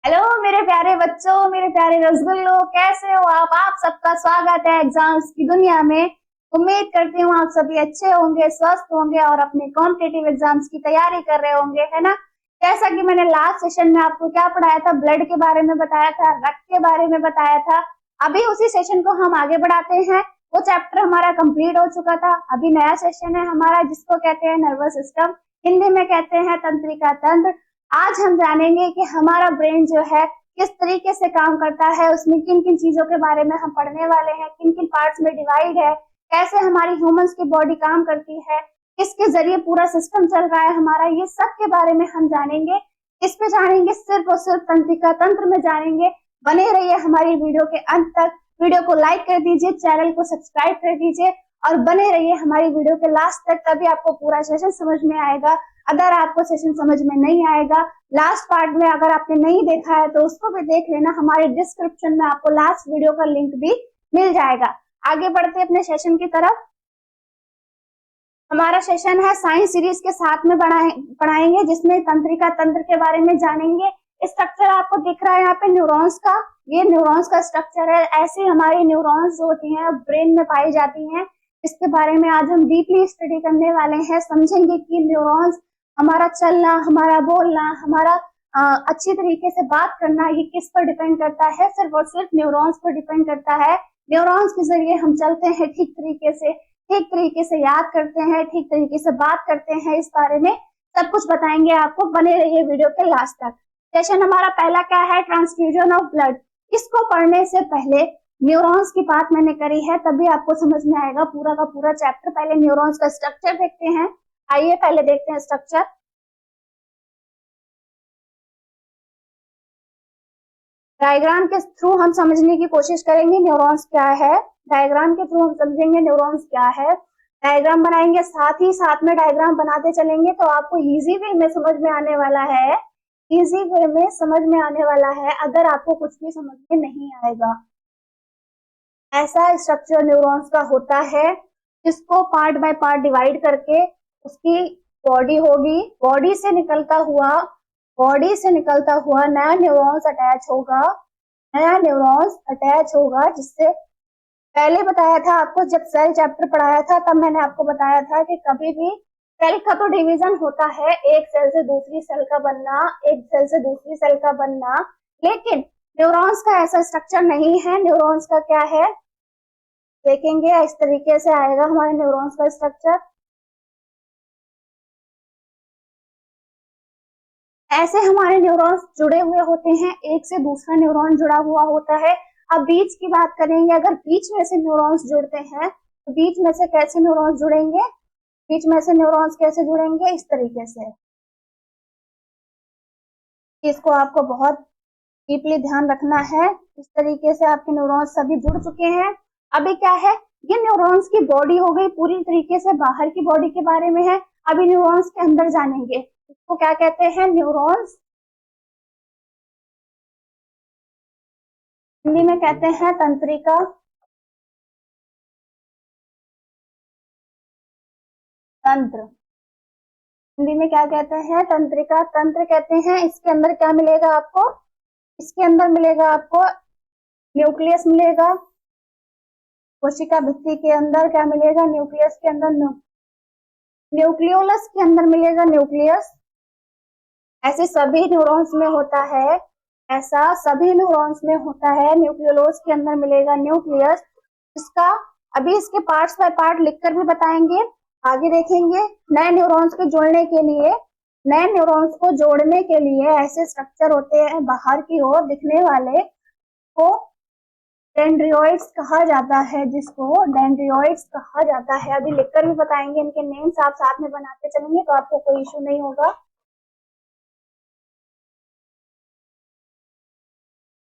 Hello मेरे प्यारे बच्चों, मेरे प्यारे रसगुल्लो, कैसे हो आप सबका स्वागत है एग्जाम्स की दुनिया में। उम्मीद करती हूँ आप सभी अच्छे होंगे, स्वस्थ होंगे और अपने कॉम्पिटिटिव एग्जाम्स की तैयारी कर रहे होंगे, है ना। जैसा कि मैंने लास्ट सेशन में आपको क्या पढ़ाया था, ब्लड के बारे में बताया था, रक्त के बारे में बताया था। अभी उसी सेशन को हम आगे बढ़ाते हैं। वो चैप्टर हमारा कंप्लीट हो चुका था, अभी नया सेशन है हमारा जिसको कहते हैं नर्वस सिस्टम, हिंदी में कहते हैं तंत्रिका तंत्र। आज हम जानेंगे कि हमारा ब्रेन जो है किस तरीके से काम करता है, उसमें किन किन चीजों के बारे में हम पढ़ने वाले हैं, किन किन पार्ट्स में डिवाइड है, कैसे हमारी ह्यूमंस की बॉडी काम करती है, किसके जरिए पूरा सिस्टम चल रहा है हमारा, ये सब के बारे में हम जानेंगे। इस पे जानेंगे, सिर्फ और सिर्फ तंत्रिका तंत्र में जानेंगे। बने रहिए हमारी वीडियो के अंत तक। वीडियो को लाइक कर दीजिए, चैनल को सब्सक्राइब कर दीजिए और बने रहिए हमारी वीडियो के लास्ट तक, तभी आपको पूरा सेशन समझ में आएगा। अगर आपको सेशन समझ में नहीं आएगा, लास्ट पार्ट में अगर आपने नहीं देखा है तो उसको भी देख लेना, हमारे डिस्क्रिप्शन में आपको लास्ट वीडियो का लिंक भी मिल जाएगा। आगे बढ़ते अपने सेशन की तरफ। हमारा सेशन है साइंस सीरीज के साथ में पढ़ाएंगे, जिसमें तंत्रिका तंत्र के बारे में जानेंगे। स्ट्रक्चर आपको दिख रहा है यहाँ पे न्यूरॉन्स का, ये न्यूरॉन्स का स्ट्रक्चर है। ऐसे हमारी न्यूरॉन्स जो होती हैं ब्रेन में पाई जाती हैं, इसके बारे में आज हम डीपली स्टडी करने वाले हैं। समझेंगे कि न्यूरॉन्स, हमारा चलना, हमारा बोलना, हमारा अच्छी तरीके से बात करना, ये किस पर डिपेंड करता है, सिर्फ और सिर्फ न्यूरॉन्स पर डिपेंड करता है। न्यूरॉन्स के जरिए हम चलते हैं ठीक तरीके से, ठीक तरीके से याद करते हैं, ठीक तरीके से बात करते हैं। इस बारे में सब कुछ बताएंगे आपको, बने रहिए वीडियो के लास्ट तक। सेशन हमारा पहला क्या है, ट्रांसफ्यूजन ऑफ ब्लड। इसको पढ़ने से पहले न्यूरॉन्स की बात मैंने करी है, तभी आपको समझ में आएगा पूरा का पूरा चैप्टर। पहले न्यूरॉन्स का स्ट्रक्चर देखते हैं। आइए पहले देखते हैं स्ट्रक्चर। डायग्राम के थ्रू हम समझने की कोशिश करेंगे न्यूरॉन्स क्या है। डायग्राम के थ्रू हम समझेंगे न्यूरॉन्स क्या है। डायग्राम बनाएंगे, साथ ही साथ में डायग्राम बनाते चलेंगे तो आपको इजी वे में समझ में आने वाला है। इजी वे में समझ में आने वाला है, अगर आपको कुछ भी समझ में नहीं आएगा। ऐसा स्ट्रक्चर न्यूरॉन्स का होता है, जिसको पार्ट बाय पार्ट डिवाइड करके उसकी बॉडी होगी, बॉडी से निकलता हुआ नया न्यूरॉन्स अटैच होगा, नया न्यूरॉन्स अटैच होगा। जिससे पहले बताया था आपको, जब सेल चैप्टर पढ़ाया था तब मैंने आपको बताया था कि कभी भी सेल का तो डिवीजन होता है, एक सेल से दूसरी सेल का बनना, एक सेल से दूसरी सेल का बनना, लेकिन न्यूरॉन्स का ऐसा स्ट्रक्चर नहीं है। न्यूरॉन्स का क्या है देखेंगे, इस तरीके से आएगा हमारे न्यूरॉन्स का स्ट्रक्चर। ऐसे हमारे न्यूरॉन्स जुड़े हुए होते हैं, एक से दूसरा न्यूरॉन जुड़ा हुआ होता है। अब बीच की बात करेंगे, अगर बीच में से न्यूरॉन्स जुड़ते हैं तो बीच में से कैसे न्यूरॉन्स जुड़ेंगे, बीच में से न्यूरॉन्स कैसे जुड़ेंगे, इस तरीके से। इसको आपको बहुत डीपली ध्यान रखना है। इस तरीके से आपके न्यूरॉन्स सभी जुड़ चुके हैं। अभी क्या है, ये न्यूरॉन्स की बॉडी हो गई पूरी तरीके से, बाहर की बॉडी के बारे में है। अभी न्यूरॉन्स के अंदर जानेंगे, इसको क्या कहते हैं, न्यूरॉन्स। हिंदी में कहते हैं तंत्रिका तंत्र। हिंदी में क्या कहते हैं, तंत्रिका तंत्र कहते हैं। इसके अंदर क्या मिलेगा आपको, इसके अंदर मिलेगा आपको न्यूक्लियस मिलेगा। कोशिका भित्ति के अंदर क्या मिलेगा, न्यूक्लियस के अंदर न्यूक्लियोलस के अंदर मिलेगा न्यूक्लियस। ऐसे सभी न्यूरॉन्स में होता है, ऐसा सभी न्यूरॉन्स में होता है। न्यूक्लियोलस के अंदर मिलेगा न्यूक्लियस। इसका अभी इसके पार्ट्स बाय पार्ट लिखकर भी बताएंगे, आगे देखेंगे। नए न्यूरॉन्स को जोड़ने के लिए, नए न्यूरॉन्स को जोड़ने के लिए ऐसे स्ट्रक्चर होते हैं बाहर की ओर दिखने वाले, को डेंड्रियोइड्स कहा जाता है, जिसको डेंड्रियोइड्स कहा जाता है। अभी लिखकर भी बताएंगे, इनके नेम्स आप साथ में बनाते चलेंगे तो आपको कोई इश्यू नहीं होगा।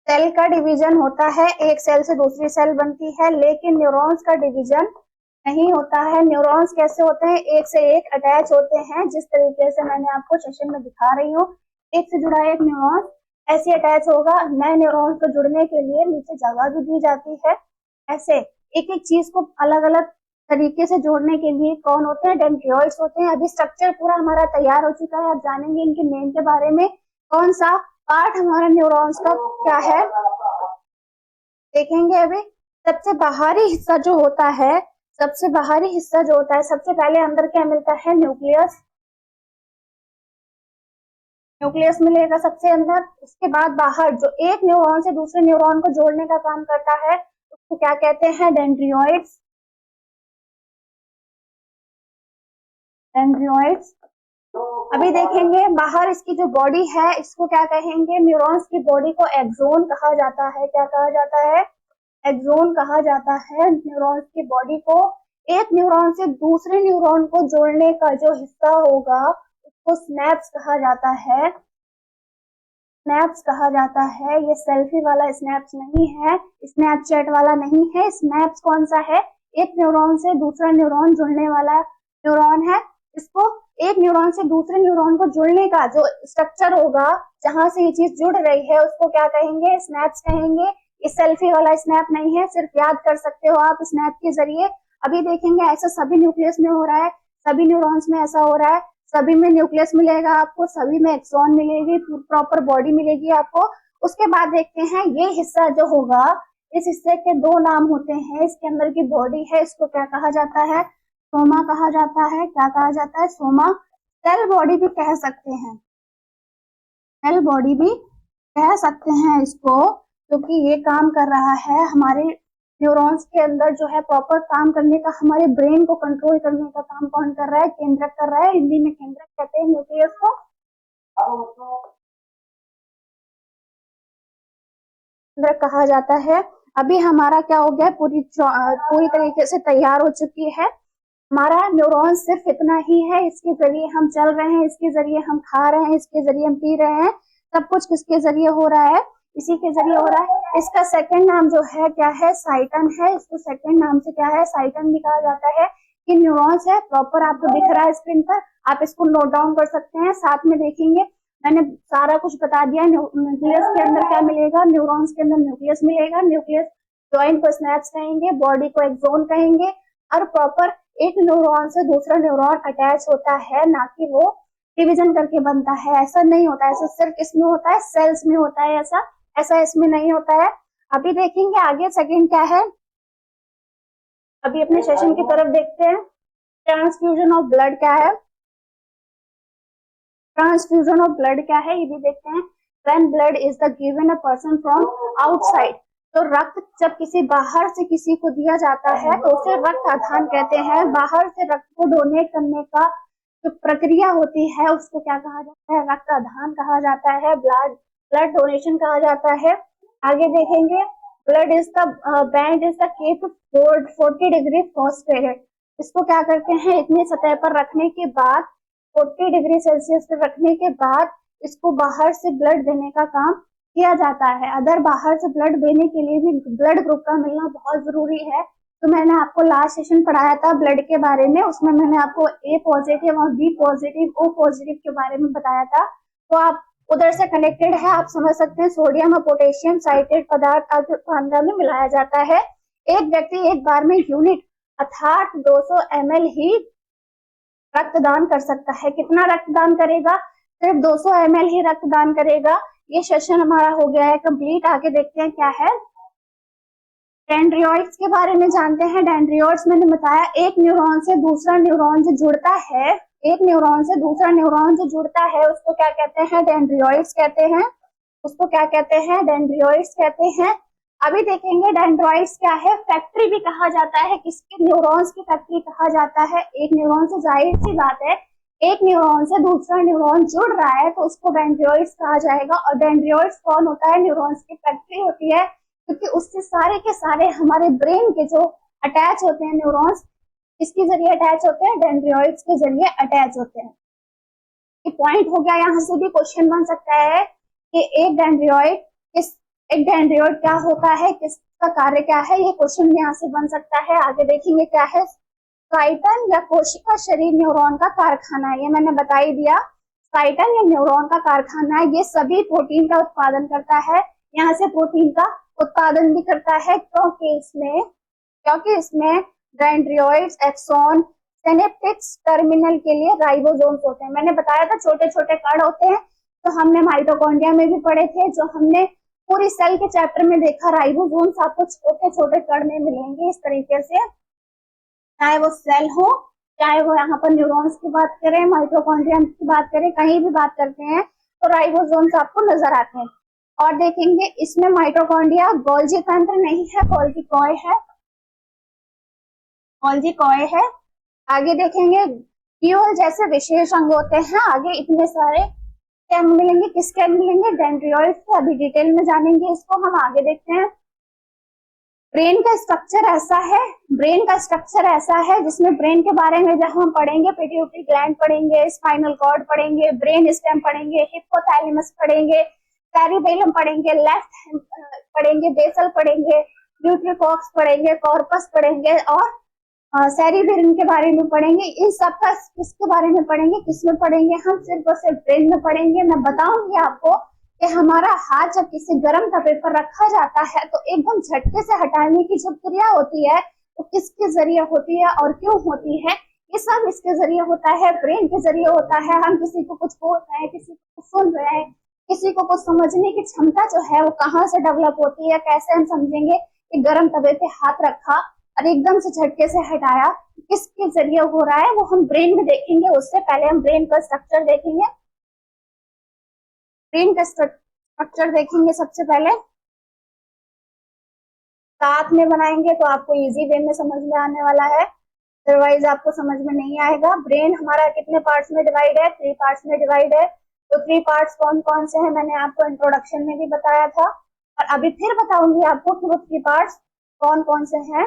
सेल का डिवीजन होता है, एक सेल से दूसरी सेल बनती है, लेकिन न्यूरॉन्स का डिवीजन नहीं होता है। न्यूरॉन्स कैसे होते हैं, एक से एक अटैच होते हैं, जिस तरीके से मैंने आपको सेशन में दिखा रही हूँ। एक से जुड़ा एक न्यूरॉन ऐसे अटैच होगा। नए न्यूरॉन्स को जुड़ने के लिए नीचे जगह भी दी जाती है। ऐसे एक एक चीज को अलग अलग तरीके से जोड़ने के लिए कौन होते हैं, डेंड्रियोइड्स होते हैं। अभी स्ट्रक्चर पूरा हमारा तैयार हो चुका है, अब जानेंगे इनके नेम के बारे में। कौन सा पार्ट हमारा न्यूरॉन्स का क्या है देखेंगे अभी। सबसे बाहरी हिस्सा जो होता है, सबसे बाहरी हिस्सा जो होता है, सबसे पहले अंदर क्या मिलता है, न्यूक्लियस। न्यूक्लियस मिलेगा सबसे अंदर। उसके बाद बाहर जो एक न्यूरॉन से दूसरे न्यूरॉन को जोड़ने का काम करता है उसको क्या कहते हैं, डेंड्रियोइड्स। डेंड्रियोइड्स। अभी देखेंगे बाहर इसकी जो बॉडी है इसको क्या कहेंगे, न्यूरॉन्स की बॉडी को एक्सोन कहा जाता है। क्या कहा जाता है, एक्सोन कहा जाता है न्यूरॉन्स की बॉडी को। एक न्यूरॉन से दूसरे न्यूरॉन को जोड़ने का जो हिस्सा होगा उसको स्नैप्स कहा जाता है। स्नैप्स कहा जाता है। ये सेल्फी वाला स्नैप्स नहीं है, स्नैपचैट वाला नहीं है। स्नैप्स कौन सा है, एक न्यूरॉन से दूसरा न्यूरॉन जुड़ने वाला न्यूरॉन है। इसको एक न्यूरॉन से दूसरे न्यूरॉन को जुड़ने का जो स्ट्रक्चर होगा, जहां से ये चीज जुड़ रही है, उसको क्या कहेंगे, स्नैप्स कहेंगे। ये सेल्फी वाला स्नैप नहीं है, सिर्फ याद कर सकते हो आप स्नैप के जरिए। अभी देखेंगे ऐसा सभी न्यूक्लियस में हो रहा है, सभी न्यूरॉन्स में ऐसा हो रहा है। सभी में न्यूक्लियस मिलेगा आपको, सभी में एक्सॉन मिलेगी, प्रॉपर बॉडी मिलेगी आपको। उसके बाद देखते हैं ये हिस्सा जो होगा, इस हिस्से के दो नाम होते हैं। इसके अंदर की बॉडी है, इसको क्या कहा जाता है, सोमा कहा जाता है। क्या कहा जाता है, सोमा। सेल बॉडी भी कह सकते हैं, सेल बॉडी भी कह सकते हैं इसको, क्योंकि ये काम कर रहा है हमारे न्यूरॉन्स के अंदर जो है प्रॉपर काम करने का, हमारे ब्रेन को कंट्रोल करने का काम कौन कर रहा है, केंद्रक कर रहा है। हिंदी में केंद्रक कहते हैं न्यूक्लियस को। केंद्रक कहा जाता है। अभी हमारा क्या हो गया, पूरी तरीके से तैयार हो चुकी है। हमारा न्यूरॉन सिर्फ इतना ही है, इसके जरिए हम चल रहे हैं, इसके जरिए हम खा रहे हैं, इसके जरिए हम पी रहे हैं। सब कुछ किसके जरिए हो रहा है, इसी के जरिए हो रहा है। इसका सेकंड नाम जो है क्या है, साइटन है। इसको सेकंड नाम से क्या है, साइटन भी कहा जाता है। कि न्यूरॉन्स है प्रॉपर आपको दिख रहा है स्क्रीन पर, आप इसको नोट डाउन कर सकते हैं। साथ में देखेंगे मैंने सारा कुछ बता दिया। न्यूक्लियस के अंदर क्या मिलेगा, न्यूरॉन्स के अंदर न्यूक्लियस मिलेगा। न्यूक्लियस जॉइंट को स्नैप्स कहेंगे, बॉडी को एक्सोन कहेंगे। और प्रॉपर एक न्यूरॉन से दूसरा न्यूरॉन अटैच होता है, ना कि वो डिवीजन करके बनता है। ऐसा नहीं होता है, ऐसा सिर्फ इसमें होता है, सेल्स में होता है ऐसा, ऐसा इसमें नहीं होता है। अभी देखेंगे आगे सेकंड क्या है। अभी अपने सेशन की तरफ देखते हैं। ट्रांसफ्यूजन ऑफ ब्लड क्या है, ट्रांसफ्यूजन ऑफ ब्लड क्या है ये भी देखते हैं। When blood is the given a person from outside, तो रक्त जब किसी बाहर से किसी को दिया जाता है तो उसे रक्त आधान कहते हैं। बाहर से रक्त को डोनेट करने का जो प्रक्रिया होती है उसको क्या कहा जाता है, रक्त आधान कहा जाता है, ब्लड डोनेशन कहा जाता है। आगे देखेंगे, blood is the band is the cape 40 degree phosphated. इसको क्या करते हैं, इतनी सतह पर रखने के बाद, 40 डिग्री सेल्सियस पर रखने के बाद इसको बाहर से ब्लड देने का काम किया जाता है। अगर बाहर से ब्लड देने के लिए भी ब्लड ग्रुप का मिलना बहुत जरूरी है। तो मैंने आपको लास्ट सेशन पढ़ाया था ब्लड के बारे में, उसमें मैंने आपको ए पॉजिटिव और बी पॉजिटिव, ओ पॉजिटिव के बारे में बताया था। तो आप उधर से कनेक्टेड है, आप समझ सकते हैं। सोडियम और पोटेशियम साइट्रेट पदार्थ आंध्रा में मिलाया जाता है। एक व्यक्ति एक बार में यूनिट अर्थात 200 ml ही रक्तदान कर सकता है। कितना रक्तदान करेगा, सिर्फ 200 ml ही रक्तदान करेगा। ये सेशन हमारा हो गया है कंप्लीट। आगे देखते हैं क्या है, डेंड्रियोइड्स के बारे में जानते हैं। डेंड्रियोइड्स मैंने बताया एक न्यूरॉन से दूसरा न्यूरॉन जो जुड़ता है, एक न्यूरॉन से दूसरा न्यूरॉन जो जुड़ता है उसको क्या कहते हैं, डेंड्रियोइड्स कहते हैं। उसको क्या कहते हैं, डेंड्रियोइड्स कहते हैं। अभी देखेंगे डेंड्राइट्स क्या है, फैक्ट्री भी कहा जाता है, किसके, न्यूरॉन्स की फैक्ट्री कहा जाता है। एक न्यूरॉन से, जाहिर सी बात है एक न्यूरॉन से दूसरा न्यूरॉन जुड़ रहा है तो उसको डेंड्रियोइड्स कहा जाएगा। और डेंड्रियोइड्स कौन होता है, न्यूरॉन्स की फैक्ट्री होती है, क्योंकि उससे सारे के सारे हमारे ब्रेन के जो अटैच होते हैं न्यूरॉन्स, किसके जरिए अटैच होते हैं, डेंड्रियोइड्स के जरिए अटैच होते हैं। ये पॉइंट हो गया। यहाँ से भी क्वेश्चन बन सकता है कि एक डेंड्रियोइड एक डेंड्रियोइड क्या होता है, किसका कार्य क्या है, ये क्वेश्चन यहाँ से बन सकता है। आगे देखेंगे क्या है, साइटन या कोशिका शरीर न्यूरॉन का कारखाना है। ये मैंने बता ही दिया, साइटन या न्यूरॉन का कारखाना है। ये सभी प्रोटीन का उत्पादन करता है, यहाँ से प्रोटीन का उत्पादन भी करता है, क्योंकि इसमें डेंड्रियोइड्स, एक्सॉन, सिनेप्टिक्स टर्मिनल के लिए राइबोसोम्स होते हैं। मैंने बताया था छोटे छोटे कण होते हैं, तो हमने माइटोकॉन्ड्रिया में भी पढ़े थे, जो हमने पूरी सेल के चैप्टर में देखा। राइबोसोम्स आपको छोटे छोटे कण में मिलेंगे इस तरीके से, चाहे वो सेल हो, चाहे वो यहाँ पर न्यूरॉन्स की बात करें, माइटोकॉन्ड्रिया की बात करें, कहीं भी बात करते हैं तो राइबोसोम्स आपको नजर आते हैं। और देखेंगे इसमें माइटोकॉन्ड्रिया गोल्जी तंत्र नहीं है, गोल्जी कॉय है, गोल्जी कॉय है। आगे देखेंगे ट्यूल जैसे विशेष अंग होते हैं, आगे इतने सारे क्या मिलेंगे, किसके मिलेंगे, डेंड्रियोइड के। अभी डिटेल में जानेंगे इसको हम, आगे देखते हैं। ब्रेन का स्ट्रक्चर ऐसा है, ब्रेन का स्ट्रक्चर ऐसा है जिसमें ब्रेन के बारे में जब हम पढ़ेंगे, पिट्यूटरी ग्लैंड पढ़ेंगे, स्पाइनल कॉर्ड पढ़ेंगे, ब्रेन स्टेम पढ़ेंगे, हिप्पोथैलेमस पढ़ेंगे, सेरिबेलम पढ़ेंगे, लेफ्ट पढ़ेंगे, बेसल पढ़ेंगे, न्यूट्रिकॉक्स पढ़ेंगे, कॉर्पस पढ़ेंगे और सेरिबेलम के बारे में पढ़ेंगे। इन सब का किसके बारे में पढ़ेंगे, किसमें पढ़ेंगे, हम सिर्फ और सिर्फ ब्रेन में पढ़ेंगे। मैं बताऊंगी आपको कि हमारा हाथ जब किसी गर्म तवे पर रखा जाता है तो एकदम झटके से हटाने की जो क्रिया होती है वो किसके जरिए होती है और क्यों होती है, ये सब इसके जरिए होता है, ब्रेन के जरिए होता है। हम किसी को कुछ बोल रहे हैं, किसी को सुन रहे हैं, किसी को कुछ समझने की क्षमता जो है वो कहाँ से डेवलप होती है, कैसे हम समझेंगे कि गर्म तवे पे हाथ रखा और एकदम से झटके से हटाया, किसके जरिए हो रहा है, वो हम ब्रेन में देखेंगे। उससे पहले हम ब्रेन का स्ट्रक्चर देखेंगे, ब्रेन का स्ट्रक्चर देखेंगे सबसे पहले, साथ में बनाएंगे तो आपको इजी वे में समझ में आने वाला है, अदरवाइज आपको समझ में नहीं आएगा। ब्रेन हमारा कितने पार्ट्स में डिवाइड है, 3 पार्ट्स में डिवाइड है। तो 3 पार्ट्स कौन कौन से हैं मैंने आपको इंट्रोडक्शन में भी बताया था और अभी फिर बताऊंगी आपको कि वो 3 पार्ट्स कौन कौन से हैं।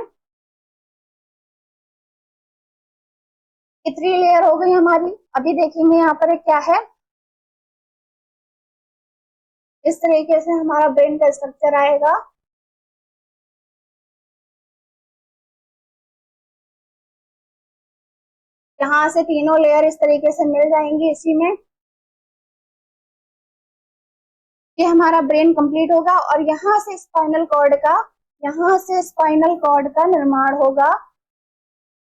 3 लेयर हो गई हमारी। अभी देखेंगे यहाँ पर क्या है, इस तरीके से हमारा ब्रेन का स्ट्रक्चर आएगा। यहाँ से तीनों लेयर इस तरीके से मिल जाएंगी इसी में, ये हमारा ब्रेन कंप्लीट होगा। और यहाँ से स्पाइनल कॉर्ड का, यहाँ से स्पाइनल कॉर्ड का निर्माण होगा।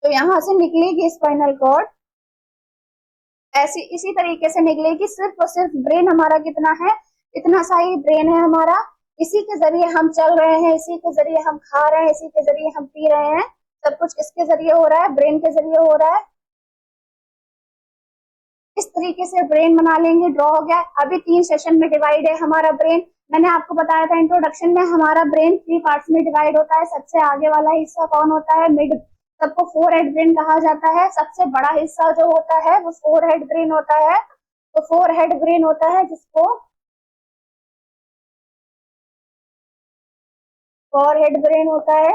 तो यहाँ से निकलेगी स्पाइनल कॉर्ड, ऐसी इसी तरीके से निकलेगी। सिर्फ और सिर्फ ब्रेन हमारा कितना है, इतना सा ही ब्रेन है हमारा, इसी के जरिए हम चल रहे हैं, इसी के जरिए हम खा रहे हैं, इसी के जरिए हम पी रहे हैं। सब कुछ किसके जरिए हो रहा है, ब्रेन के जरिए हो रहा है। इस तरीके से ब्रेन बना लेंगे, ड्रॉ हो गया। अभी 3 सेशन में डिवाइड है हमारा ब्रेन। मैंने आपको बताया था इंट्रोडक्शन में, हमारा ब्रेन 3 पार्ट्स में डिवाइड होता है। सबसे आगे वाला हिस्सा कौन होता है, मिड, सबको 4 हेड ब्रेन कहा जाता है। सबसे बड़ा हिस्सा जो होता है वो 4 हेड ब्रेन होता है। तो 4 हेड ब्रेन होता है जिसको 4 हेड ब्रेन होता है।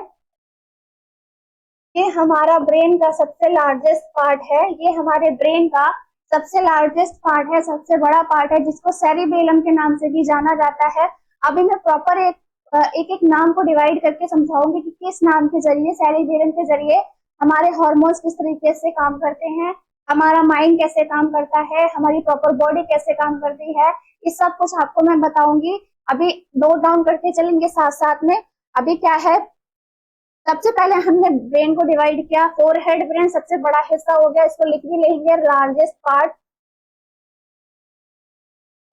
ये हमारा ब्रेन का सबसे लार्जेस्ट पार्ट है, ये हमारे ब्रेन का सबसे लार्जेस्ट पार्ट है, सबसे बड़ा पार्ट है, जिसको सेरिबेलम के नाम से भी जाना जाता है। अभी मैं प्रॉपर एक एक नाम को डिवाइड करके समझाऊंगी कि किस नाम के जरिए, सेरिबेलम के जरिए हमारे हार्मोन्स किस तरीके से काम करते हैं, हमारा माइंड कैसे काम करता है, हमारी प्रॉपर बॉडी कैसे काम करती है, इस सब कुछ आपको मैं बताऊंगी। अभी नोट डाउन करते चलेंगे साथ साथ में। अभी क्या है, सबसे पहले हमने ब्रेन को डिवाइड किया, 4 हेड ब्रेन सबसे बड़ा हिस्सा हो गया, इसको लिख भी लेंगे, लार्जेस्ट पार्ट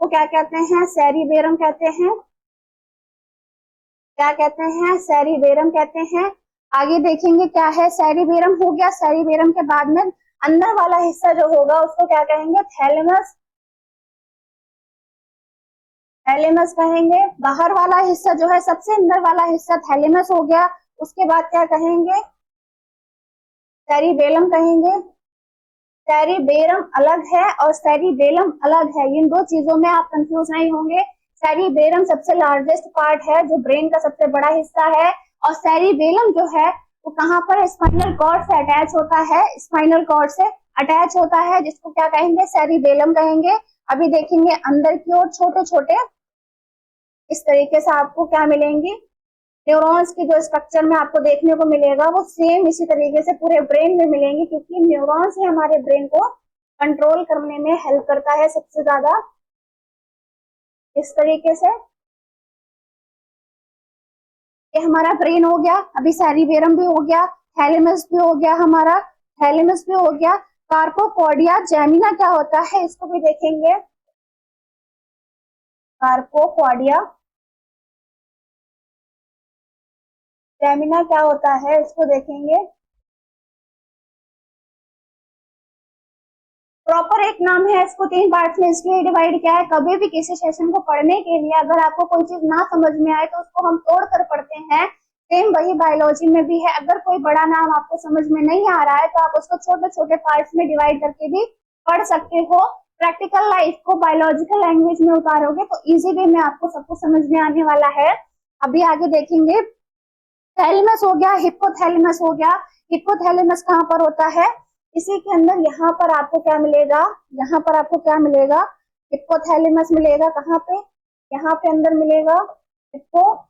को क्या कहते हैं, सेरिबेरम कहते हैं। क्या कहते हैं, सेरिबेरम कहते हैं। आगे देखेंगे क्या है, सेरिबेरम हो गया। सेरिबेरम के बाद में अंदर वाला हिस्सा जो होगा उसको क्या कहेंगे, थैलेमस, थैलेमस कहेंगे। बाहर वाला हिस्सा जो है, सबसे अंदर वाला हिस्सा थैलेमस हो गया। उसके बाद क्या कहेंगे, सेरिबेलम कहेंगे। सेरिबेरम अलग है और सेरिबेलम अलग है, इन दो चीजों में आप कंफ्यूज नहीं होंगे। सेरिबेरम सबसे लार्जेस्ट पार्ट है, जो ब्रेन का सबसे बड़ा हिस्सा है, और सेरिबेलम जो है वो कहाँ पर, स्पाइनल कॉर्ड से अटैच होता है, स्पाइनल कॉर्ड से अटैच होता है, जिसको क्या कहेंगे, सेरिबेलम कहेंगे। अभी देखेंगे अंदर की ओर छोटे छोटे इस तरीके से आपको क्या मिलेंगी, न्यूरॉन्स की जो स्ट्रक्चर में आपको देखने को मिलेगा वो सेम इसी तरीके से पूरे ब्रेन में मिलेंगे, क्योंकि न्यूरॉन्स ही हमारे ब्रेन को कंट्रोल करने में हेल्प करता है सबसे ज्यादा। इस तरीके से ये हमारा ब्रेन हो गया। अभी सेरिबेरम भी हो गया, थैलेमस भी हो गया, हमारा थैलेमस भी हो गया। कार्पोपोडिया जेमिना क्या होता है इसको भी देखेंगे। कार्पोकॉर्डिया जैमिना क्या होता है इसको देखेंगे। प्रॉपर एक नाम है, इसको 3 पार्ट्स में इसलिए डिवाइड किया है, कभी भी किसी सेशन को पढ़ने के लिए अगर आपको कोई चीज ना समझ में आए तो उसको हम तोड़ कर पढ़ते हैं। सेम वही बायोलॉजी में भी है, अगर कोई बड़ा नाम आपको समझ में नहीं आ रहा है तो आप उसको छोटे छोटे पार्ट्स में डिवाइड करके भी पढ़ सकते हो। प्रैक्टिकल लाइफ को बायोलॉजिकल लैंग्वेज में उतारोगे तो इजी वे में आपको सब कुछ समझ में आने वाला है। अभी आगे देखेंगे। थैलेमस हो गया, हिप्पोथैलेमस हो गया। हिप्पोथैलेमस कहाँ पर होता है, इसी के अंदर यहाँ पर आपको क्या मिलेगा, यहाँ पर आपको क्या मिलेगा, हिप्पोथैलेमस मिलेगा। कहाँ पे, यहाँ पे अंदर मिलेगा हिप्पोथैलेमस।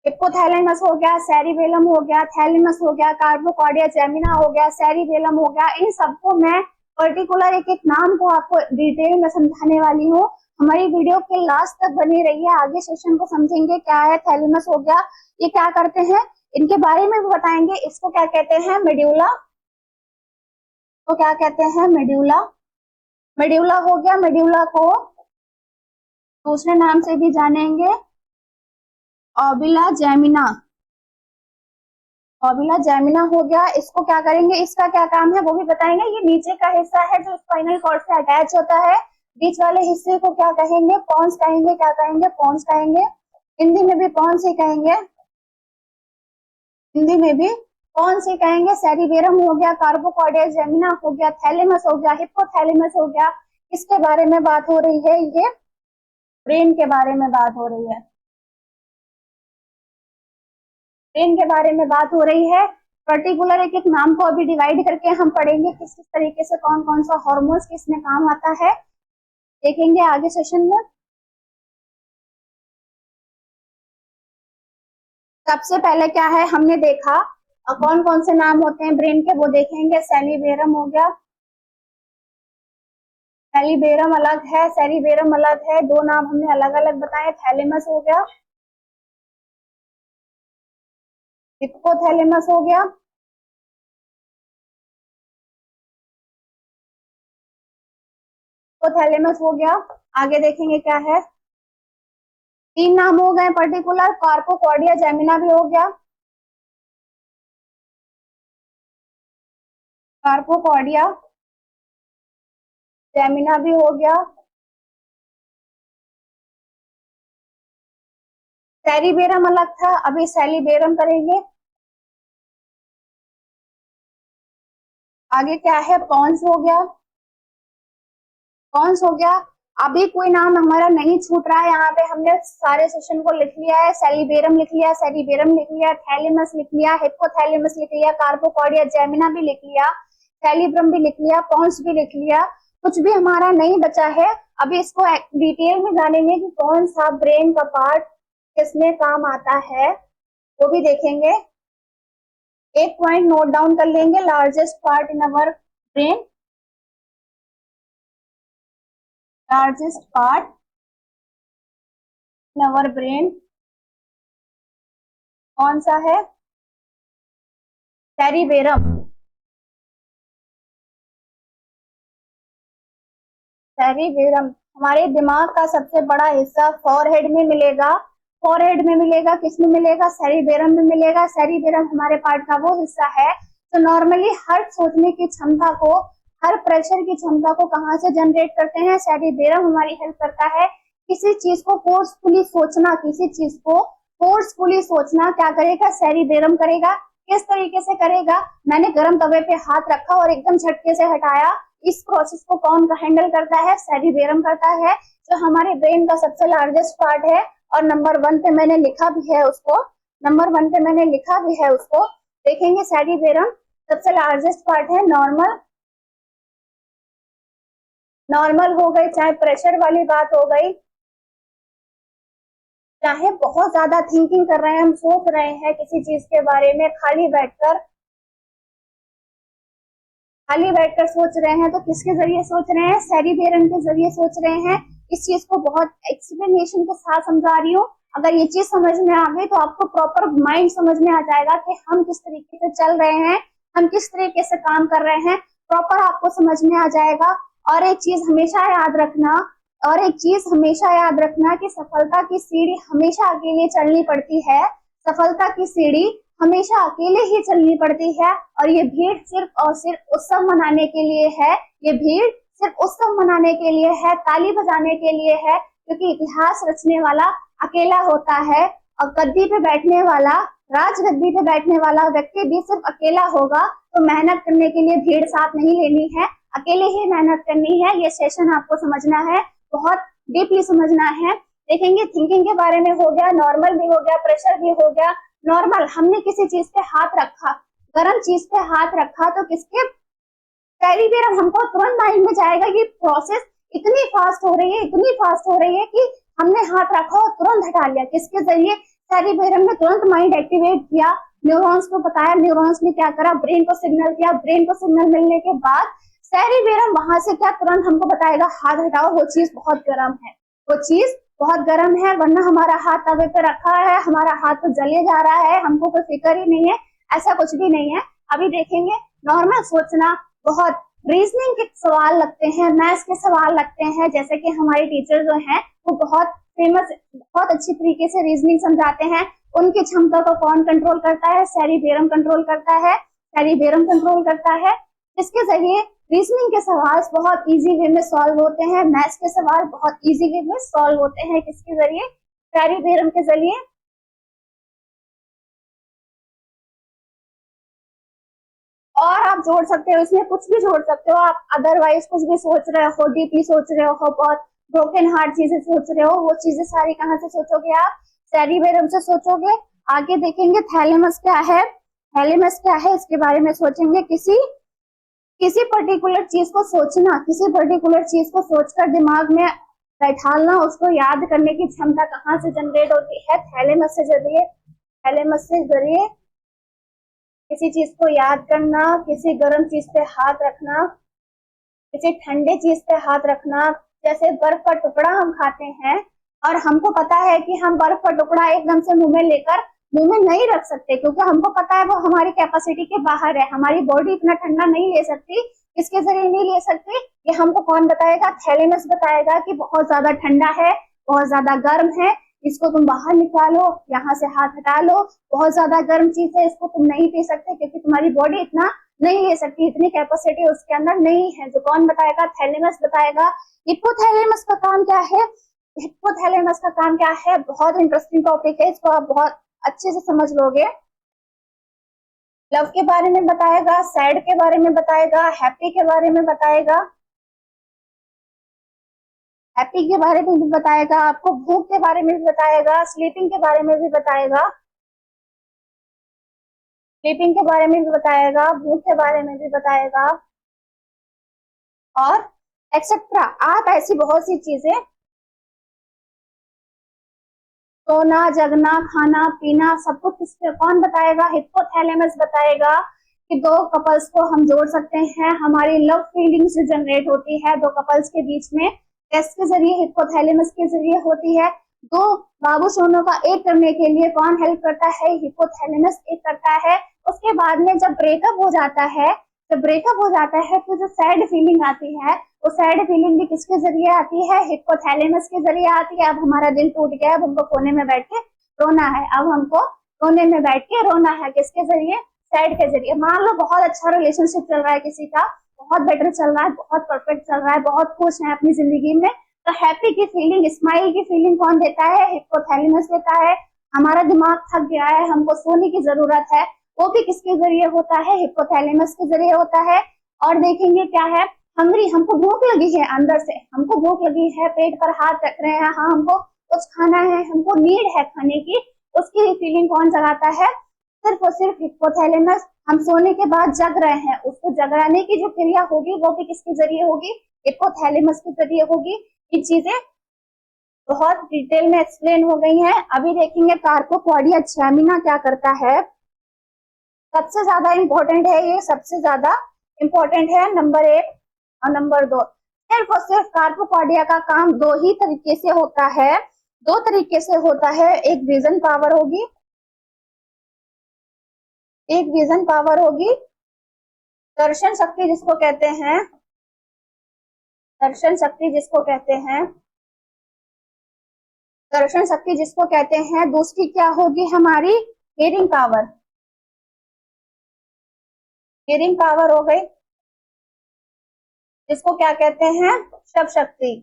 हिप्पोथैलेमस हो गया, सेरिबेलम हो गया, थैलेमस हो गया, कार्पोकॉर्डिया जैमिना हो गया, सेरिबेलम हो गया। इन सबको मैं पर्टिकुलर एक एक नाम को आपको डिटेल में समझाने वाली हूँ। हमारी वीडियो के लास्ट तक बनी रही है, आगे सेशन को समझेंगे। क्या है थैलेमस हो गया, ये क्या करते हैं इनके बारे में भी बताएंगे। इसको क्या कहते हैं, मेड्यूला। तो क्या कहते हैं, मेड्यूला। मेड्यूला हो गया, मेड्यूला को दूसरे नाम से भी जानेंगे ओविला जैमिना। ओविला जैमिना हो गया, इसको क्या करेंगे, इसका क्या काम है वो भी बताएंगे। ये नीचे का हिस्सा है जो स्पाइनल कॉर्ड से अटैच होता है। बीच वाले हिस्से को क्या कहेंगे, पॉन्स कहेंगे। क्या कहेंगे, पॉन्स कहेंगे। हिंदी में भी पॉन्स ही कहेंगे, हिंदी में भी पॉन्स ही कहेंगे। सेरिबेरम हो गया, कार्पोकॉर्डिया जैमिना हो गया, थैलेमस हो गया, हिप्पोथैलेमस हो गया। इसके बारे में बात हो रही है, ये ब्रेन के बारे में बात हो रही है, ब्रेन के बारे में बात हो रही है। पर्टिकुलर एक एक नाम को अभी डिवाइड करके हम पढ़ेंगे किस किस तरीके से कौन कौन सा हार्मोन्स किसमें काम आता है, देखेंगे आगे सेशन में। सबसे पहले क्या है, हमने देखा कौन कौन से नाम होते हैं ब्रेन के, वो देखेंगे। सेरिबेरम हो गया, सेरिबेरम अलग है, सेरिबेरम अलग है, दो नाम हमने अलग अलग बताए। थैलेमस हो गया, हिप्पोथैलेमस हो गया, हिप्पोथैलेमस हो गया। आगे देखेंगे क्या है, 3 नाम हो गए पर्टिकुलर। कार्पोकॉर्डिया जैमिना भी हो गया, कार्पोकॉर्डिया जैमिना भी हो गया। सेरिबेरम अलग था, अभी सेरिबेरम करेंगे। आगे क्या है, पॉन्स हो गया, पॉन्स हो गया। अभी कोई नाम हमारा नहीं छूट रहा है, यहाँ पे हमने सारे सेशन को लिख लिया है। सेरिबेरम लिख लिया, सेरिबेरम लिख लिया, थैलेमस लिख लिया, हिप्पोथैलेमस लिख लिया, कार्पोकॉर्डिया जैमिना भी लिख लिया, सेरिब्रम भी लिख लिया, पॉन्स भी लिख लिया। कुछ भी हमारा नहीं बचा है। अभी इसको डिटेल में जानेंगे कि कौन सा ब्रेन का पार्ट किसमें काम आता है, वो भी देखेंगे। एक पॉइंट नोट डाउन कर लेंगे, largest part in our brain, largest part in our brain कौन सा है, सेरिबेरम। सेरिबेरम हमारे दिमाग का सबसे बड़ा हिस्सा फॉरहेड में मिलेगा, फॉरहेड में मिलेगा, किसमें मिलेगा, सेरिबेरम में मिलेगा। सेरिबेरम हमारे पार्ट का वो हिस्सा है तो नॉर्मली हर सोचने की क्षमता को, हर प्रेशर की क्षमता को कहाँ से जनरेट करते हैं, सेरिबेरम हमारी हेल्प करता है। किसी चीज को फोर्सफुली सोचना, किसी चीज को फोर्सफुली सोचना क्या करेगा, सेरिबेरम करेगा। किस तरीके से करेगा, मैंने गर्म तवे पे हाथ रखा और एकदम झटके से हटाया, इस प्रोसेस को कौन हैंडल करता है, सेरिबेरम करता है, जो हमारे ब्रेन का सबसे लार्जेस्ट पार्ट है। और नंबर 1 पे मैंने लिखा भी है उसको, नंबर 1 पे मैंने लिखा भी है उसको, देखेंगे। सेरिबेरम सबसे लार्जेस्ट पार्ट है। नॉर्मल, नॉर्मल हो गई, चाहे प्रेशर वाली बात हो गई, चाहे बहुत ज्यादा थिंकिंग कर रहे हैं, हम सोच रहे हैं किसी चीज के बारे में, खाली बैठकर, खाली बैठकर सोच रहे हैं, तो किसके जरिए सोच रहे हैं, सेरिबेरम के जरिए सोच रहे हैं। इस चीज को बहुत एक्सप्लेनेशन के साथ समझा रही हूँ। अगर ये चीज समझ में आ गई तो आपको प्रॉपर माइंड समझ में आ जाएगा कि हम किस तरीके से चल रहे हैं, हम किस तरीके से काम कर रहे हैं। प्रॉपर आपको समझ में आ जाएगा। और एक चीज हमेशा याद रखना, कि सफलता की सीढ़ी हमेशा अकेले चढ़नी पड़ती है। सफलता की सीढ़ी हमेशा अकेले ही चलनी पड़ती है। और ये भीड़ सिर्फ और सिर्फ उत्सव मनाने के लिए है। ये भीड़ सिर्फ उत्सव मनाने के लिए है, ताली बजाने के लिए है, क्योंकि इतिहास रचने वाला अकेला होता है। और गद्दी पे बैठने वाला, राजगद्दी पे बैठने वाला व्यक्ति भी सिर्फ अकेला होगा। तो मेहनत करने के लिए भीड़ साथ नहीं लेनी है, अकेले ही मेहनत करनी है। ये सेशन आपको समझना है, बहुत डीपली समझना है। देखेंगे थिंकिंग के बारे में हो गया, नॉर्मल भी हो गया, प्रेशर भी हो गया। नॉर्मल, हमने किसी चीज पे हाथ रखा, गर्म चीज पे हाथ रखा, तो किसके सेरिबेरम हमको तुरंत माइंड में जाएगा। ये प्रोसेस इतनी फास्ट हो रही है कि हमने हाथ रखा और तुरंत हटा लिया। किसके जरिए? सेरिबेरम ने तुरंत माइंड एक्टिवेट किया, न्यूरॉन्स को बताया, न्यूरॉन्स ने क्या करा? ब्रेन को सिग्नल किया। ब्रेन को सिग्नल मिलने के बाद सेरिबेरम वहां से क्या तुरंत हमको बताएगा, हाथ हटाओ, वो चीज बहुत गर्म है, वरना हमारा हाथ तवे पे रखा है, हमारा हाथ तो जले जा रहा है, हमको कोई फिक्र ही नहीं है। ऐसा कुछ भी नहीं है। अभी देखेंगे नॉर्मल सोचना, बहुत रीजनिंग के सवाल लगते हैं, मैथ्स के सवाल लगते हैं। जैसे कि हमारे टीचर जो हैं वो बहुत फेमस, बहुत अच्छी तरीके से रीजनिंग समझाते हैं। उनकी क्षमता को कौन कंट्रोल करता है? सेरिबेरम कंट्रोल करता है। इसके जरिए रीजनिंग के सवाल बहुत इजी वे में सॉल्व होते हैं, मैथ्स के सवाल बहुत इजी वे में सॉल्व होते हैं। किसके जरिए? सेरिबेरम के जरिए। और आप जोड़ सकते हो, इसमें कुछ भी जोड़ सकते हो आप, अदरवाइज कुछ भी सोच रहे हो, डीपली सोच रहे हो, बहुत ब्रोकन हार्ट चीजें सोच रहे हो, वो चीजें सारी कहाँ से सोचोगे आप? सेरिबेरम से सोचोगे। आगे देखेंगे थैलेमस क्या है, इसके बारे में सोचेंगे। किसी पर्टिकुलर चीज को सोचना, किसी पर्टिकुलर चीज को सोचकर दिमाग में बैठालना, उसको याद करने की क्षमता कहाँ से जनरेट होती है? थैलेमस से जरिए किसी चीज को याद करना, किसी गर्म चीज पे हाथ रखना, किसी ठंडे चीज पे हाथ रखना। जैसे बर्फ का टुकड़ा हम खाते हैं और हमको पता है कि हम बर्फ का टुकड़ा एकदम से मुंह में नहीं रख सकते, क्योंकि हमको पता है वो हमारी कैपेसिटी के बाहर है, हमारी बॉडी इतना ठंडा नहीं ले सकती। इसके जरिए नहीं ले सकती, ये हमको कौन बताएगा? थैलेमस बताएगा कि बहुत ज्यादा ठंडा है, बहुत ज्यादा गर्म है, इसको तुम बाहर निकालो, यहाँ से हाथ हटा लो। बहुत ज्यादा गर्म चीज है, इसको तुम नहीं पी सकते, क्योंकि तुम्हारी बॉडी इतना नहीं ले सकती, इतनी कैपेसिटी उसके अंदर नहीं है। जो कौन बताएगा? थैलेमस बताएगा। हिप्पोथैलेमस का काम क्या है? बहुत इंटरेस्टिंग टॉपिक है, इसको आप बहुत अच्छे से समझ लोगे। लव के बारे में बताएगा, सैड के बारे में बताएगा, हैप्पी के बारे में बताएगा, आपको भूख के बारे में भी बताएगा, स्लीपिंग के बारे में भी बताएगा, भूख के बारे में भी बताएगा, और एक्सेट्रा। आप ऐसी बहुत सी चीजें, सोना, जगना, खाना, पीना, सब कुछ कौन बताएगा? हिप्पोथैलेमस बताएगा कि दो कपल्स को हम जोड़ सकते हैं, हमारी लव फीलिंग्स जनरेट होती है दो कपल्स के बीच में, किसके जरिए? हिप्पोथैलेमस के जरिए होती है। दो बाबू सोनों का एक करने के लिए कौन हेल्प करता है? हिप्पोथैलेमस एक करता है। उसके बाद में जब ब्रेकअप हो जाता है, तो जो सैड फीलिंग आती है, वो सैड फीलिंग भी किसके जरिए आती है? हिप्पोथैलेमस के जरिए आती है। अब हमारा दिल टूट गया, अब हमको कोने में बैठ के रोना है, किसके जरिए? सैड के जरिए। मान लो बहुत अच्छा रिलेशनशिप चल रहा है किसी का, बहुत बेटर चल रहा है, बहुत परफेक्ट चल रहा है, बहुत खुश है अपनी जिंदगी में, तो हैप्पी की फीलिंग, स्माइल की फीलिंग कौन देता है? हिप्पोथैलेमस देता है। हमारा दिमाग थक गया है, हमको सोने की जरूरत है, वो भी किसके जरिए होता है? हिप्पोथैलेमस के जरिए होता है। और देखेंगे क्या है? हंग्री, हमको भूख लगी है, अंदर से हमको भूख लगी है, पेट पर हाथ रख रहे हैं, हाँ हमको कुछ खाना है, हमको नीड है खाने की, उसकी फीलिंग कौन जगाता है? सिर्फ और सिर्फ हिप्पोथैलेमस। हम सोने के बाद जग रहे हैं, उसको जगाने की जो क्रिया होगी वो भी किसके जरिए होगी? हिप्पोथैलेमस के जरिए होगी। ये चीजें बहुत डिटेल में एक्सप्लेन हो गई हैं। अभी देखेंगे कार्पोक्वाडिया स्टैमिना क्या करता है। सबसे ज्यादा इंपॉर्टेंट है ये, सबसे ज्यादा इंपॉर्टेंट है, नंबर 1 और नंबर 2। सिर्फ और सिर्फ कार्पोक्वाडिया का काम दो ही तरीके से होता है, एक विजन पावर होगी, दर्शन शक्ति जिसको कहते हैं, दर्शन शक्ति जिसको कहते हैं, दर्शन शक्ति जिसको कहते हैं। दूसरी क्या होगी हमारी, हियरिंग पावर, हियरिंग पावर हो गई, जिसको क्या कहते हैं, शब्द शक्ति।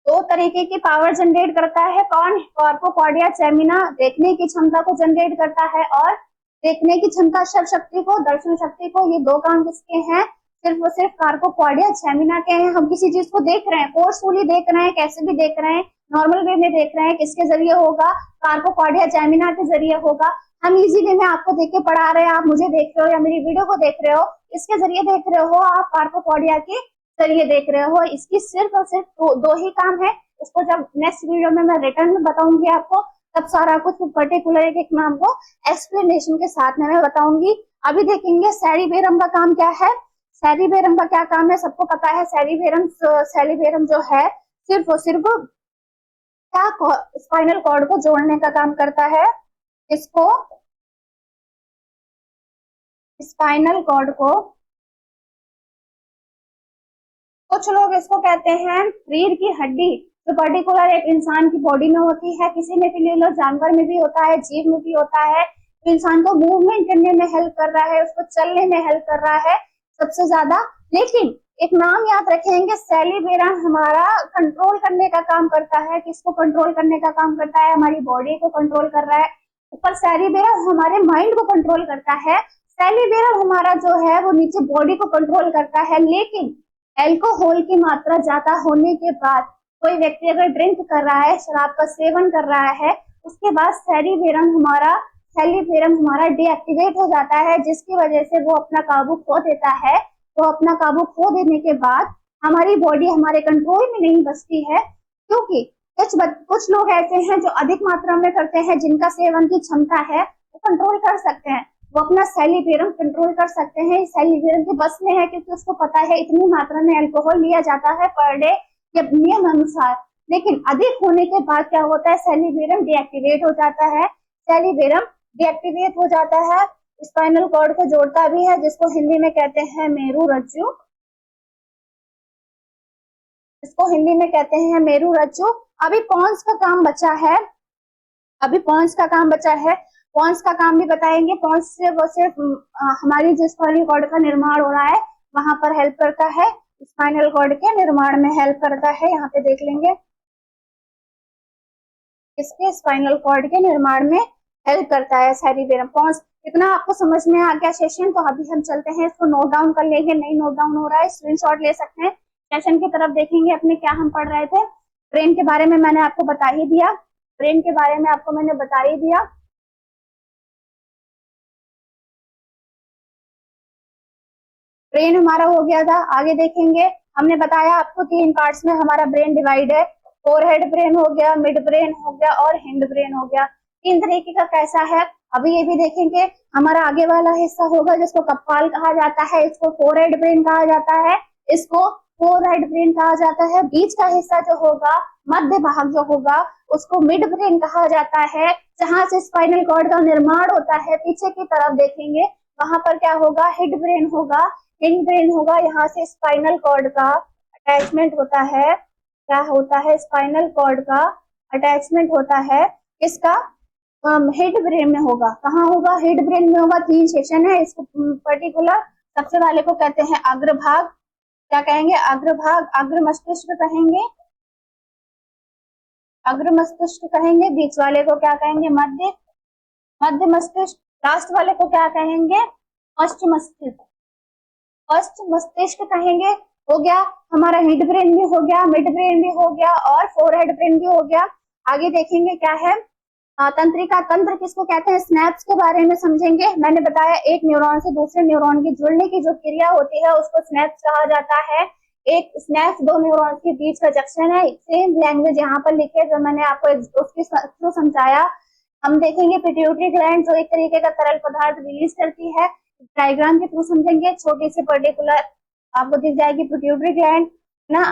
दो तरीके की पावर जनरेट करता है कौन, कॉर्कोकॉर्डिया सेमिना देखने की क्षमता को जनरेट करता है, और देखने की क्षमता शब्द शक्ति को, दर्शन शक्ति को। ये दो काम किसके हैं, सिर्फ और सिर्फ कार्पोकॉर्डिया सेमिना के हैं। हम किसी चीज को देख रहे हैं, फोर्सफुली देख रहे हैं, कैसे भी देख रहे हैं, नॉर्मल वे में देख रहे हैं, किसके जरिए होगा, कार्पोकॉर्डिया सेमिना के जरिए होगा। हम इजी वे में आपको देख के पढ़ा रहे हैं, आप मुझे देख रहे हो या मेरी वीडियो को देख रहे हो, इसके जरिए देख रहे हो, आप कार्पोकॉर्डिया के जरिए देख रहे हो। इसकी सिर्फ और सिर्फ दो ही काम है। इसको जब नेक्स्ट वीडियो में मैं रिटर्न में बताऊंगी आपको, तब सारा कुछ पर्टिकुलर एक नाम को एक्सप्लेनेशन के साथ में मैं बताऊंगी। अभी देखेंगे सेरिबेरम का काम क्या है। सेरिबेरम का क्या काम है, सबको पता है। सेरिबेरम जो है सिर्फ और सिर्फ क्या स्पाइनल कॉर्ड को जोड़ने का काम करता है। इसको स्पाइनल कॉर्ड को, कुछ लोग इसको कहते हैं रीढ़ की हड्डी, जो पर्टिकुलर एक इंसान की बॉडी में होती है। किसी में भी ले लो, जानवर में भी होता है, जीव में भी होता है। तो इंसान को मूवमेंट करने में हेल्प कर रहा है, उसको चलने में हेल्प कर रहा है सबसे ज्यादा। लेकिन एक नाम याद रखेंगे, सेरिबेरम हमारा कंट्रोल करने का काम करता है। किसको कंट्रोल करने का काम करता है, हमारी बॉडी को कंट्रोल कर रहा है। ऊपर सेरिबेरम हमारे माइंड को कंट्रोल करता है। सेरिबेरम हमारा जो है वो नीचे बॉडी को कंट्रोल करता है। लेकिन अल्कोहल की मात्रा ज्यादा होने के बाद, कोई व्यक्ति अगर ड्रिंक कर रहा है, शराब का सेवन कर रहा है, उसके बाद सेरिबेरम हमारा डीएक्टिवेट हो जाता है, जिसकी वजह से वो अपना काबू खो देता है। वो अपना काबू खो देने के बाद हमारी बॉडी हमारे कंट्रोल में नहीं बचती है, क्योंकि कुछ लोग ऐसे हैं जो अधिक मात्रा में करते हैं, जिनका सेवन की क्षमता है, वो कंट्रोल कर सकते हैं, वो अपना सेरिबेरम कंट्रोल कर सकते हैं। सेरिबेरम के बस में है, क्योंकि उसको पता है इतनी मात्रा में अल्कोहल लिया जाता है पर डे के नियम अनुसार। लेकिन अधिक होने के बाद क्या होता है, सेरिबेरम डीएक्टिवेट हो जाता है। सेरिबेरम डीएक्टिवेट हो जाता है, स्पाइनल कॉर्ड को जोड़ता भी है, जिसको हिंदी में कहते हैं मेरू रज्जु, इसको हिंदी में कहते हैं मेरू रज्जु। अभी पॉन्स का काम बचा है, पॉन्स का काम भी बताएंगे। पॉन्स से वो सिर्फ हमारी जो स्पाइनल कॉर्ड का निर्माण हो रहा है वहां पर हेल्प करता है, स्पाइनल कॉर्ड के निर्माण में हेल्प करता है। यहाँ पे देख लेंगे, इसके स्पाइनल कॉर्ड के निर्माण में हेल्प करता है सेरिबेरम। पॉन्स इतना आपको समझ में आ गया सेशन, तो अभी हम चलते हैं, इसको नोट डाउन कर लेंगे। नहीं नोट डाउन हो रहा है, स्क्रीनशॉट ले सकते हैं। सेशन की तरफ देखेंगे अपने, क्या हम पढ़ रहे थे। ब्रेन के बारे में मैंने आपको बता ही दिया, ब्रेन के बारे में आपको मैंने बता ही दिया। ब्रेन हमारा हो गया था। आगे देखेंगे, हमने बताया आपको 3 पार्ट्स में हमारा ब्रेन डिवाइड है। फोरहेड ब्रेन हो गया, मिड ब्रेन हो गया और हिंड ब्रेन हो गया। 3 तरीके का कैसा है, अभी ये भी देखेंगे। हमारा आगे वाला हिस्सा होगा जिसको कपाल कहा जाता है, इसको फोरहेड ब्रेन कहा जाता है, इसको फोरहेड ब्रेन कहा जाता है। बीच का हिस्सा जो होगा, मध्य भाग जो होगा, उसको मिड ब्रेन कहा जाता है, जहां से स्पाइनल कॉर्ड का निर्माण होता है। पीछे की तरफ देखेंगे, वहां पर क्या होगा, हिड ब्रेन होगा, हिंड ब्रेन होगा। यहाँ से स्पाइनल कॉर्ड का अटैचमेंट होता है, क्या होता है, स्पाइनल कॉर्ड का अटैचमेंट होता है, इसका हेड ब्रेन में होगा। कहाँ होगा, हेड ब्रेन में होगा। 3 सेक्शन है इसको पर्टिकुलर। सबसे वाले को कहते हैं अग्रभाग, क्या कहेंगे, अग्रभाग, अग्र मस्तिष्क कहेंगे, अग्र मस्तिष्क कहेंगे। बीच वाले को क्या कहेंगे, मध्य मस्तिष्क। लास्ट वाले को क्या कहेंगे, पश्च मस्तिष्क, फर्स्ट मस्तिष्क कहेंगे। हो गया हमारा हेड ब्रेन भी हो गया, मिड ब्रेन भी हो गया और फोरहेड ब्रेन भी हो गया। आगे देखेंगे क्या है, तंत्रिका तंत्र किसको कहते हैं, स्नैप्स के बारे में समझेंगे। मैंने बताया एक न्यूरॉन से दूसरे न्यूरॉन की जुड़ने की जो क्रिया होती है उसको स्नैप्स कहा जाता है। एक स्नैप्स 2 न्यूरॉन्स के बीच का जंक्शन है। सेम लैंग्वेज यहाँ पर लिखे जो मैंने आपको उसकी थ्रू समझाया। हम देखेंगे पिट्यूटरी ग्लैंड जो एक तरीके का तरल पदार्थ रिलीज करती है, डायग्राम के थ्रू समझेंगे। छोटी सी पर्टिकुलर आपको दिख जाएगी पिट्यूटरी ग्लैंड ना,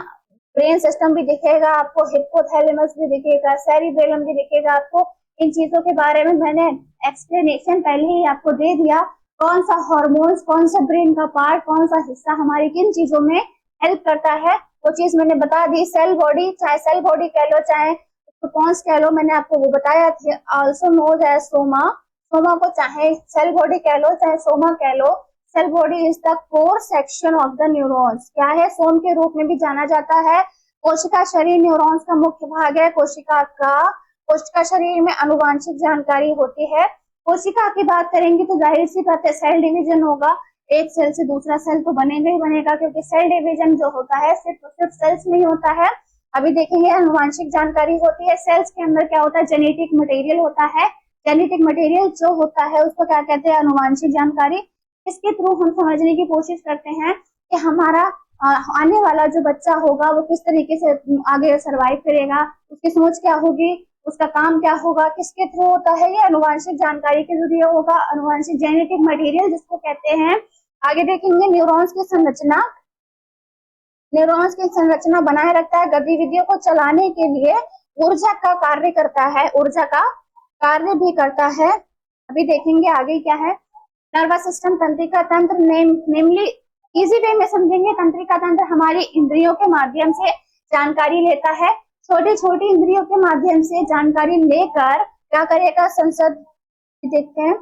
ब्रेन सिस्टम भी दिखेगा आपको, हिप्पोथैलेमस भी दिखेगा, सेरिबेलम भी दिखेगा आपको। इन चीजों के बारे में मैंने एक्सप्लेनेशन पहले ही आपको दे दिया। कौन सा हार्मोन्स, कौन सा ब्रेन का पार्ट, कौन सा हिस्सा हमारी किन चीजों में हेल्प करता है, वो चीज मैंने बता दी। सेल बॉडी, चाहे सेल बॉडी कह लो चाहे कौन कह लो, मैंने आपको वो बताया था। Also known as soma, soma को चाहे सेल बॉडी कह लो चाहे सोमा कह लो। Cell body is the core section of the neurons. क्या है, सोम के रूप में भी जाना जाता है। कोशिका शरीर न्यूरॉन्स का मुख्य भाग है। कोशिका शरीर में आनुवांशिक जानकारी होती है। कोशिका की बात करेंगे तो जाहिर सी बात है सेल डिवीजन होगा। एक सेल से दूसरा सेल तो बनेगा ही बनेगा, क्योंकि सेल डिवीजन जो होता है सिर्फ सेल्स में ही होता है। अभी देखेंगे आनुवांशिक जानकारी होती है। सेल्स के अंदर क्या होता है, जेनेटिक मटेरियल होता है। जेनेटिक मटेरियल जो होता है उसको क्या कहते हैं, आनुवांशिक जानकारी। इसके थ्रू हम समझने की कोशिश करते हैं कि हमारा आने वाला जो बच्चा होगा वो किस तरीके से आगे सरवाइव करेगा, उसकी सोच क्या होगी, उसका काम क्या होगा, किसके थ्रू होता है, ये आनुवांशिक जानकारी के जरिए होगा। आनुवांशिक जेनेटिक मटेरियल जिसको कहते हैं। आगे देखेंगे न्यूरॉन्स की संरचना। न्यूरॉन्स की संरचना बनाए रखता है, गतिविधियों को चलाने के लिए ऊर्जा का कार्य करता है, ऊर्जा का कार्य भी करता है। अभी देखेंगे आगे क्या है। नर्वस सिस्टम, तंत्रिका तंत्र, नेमली इजी वे में समझेंगे। तंत्रिका तंत्र हमारी इंद्रियों के माध्यम से जानकारी लेता है। छोटी छोटी इंद्रियों के माध्यम से जानकारी लेकर क्या करेगा, संसद देखते हैं।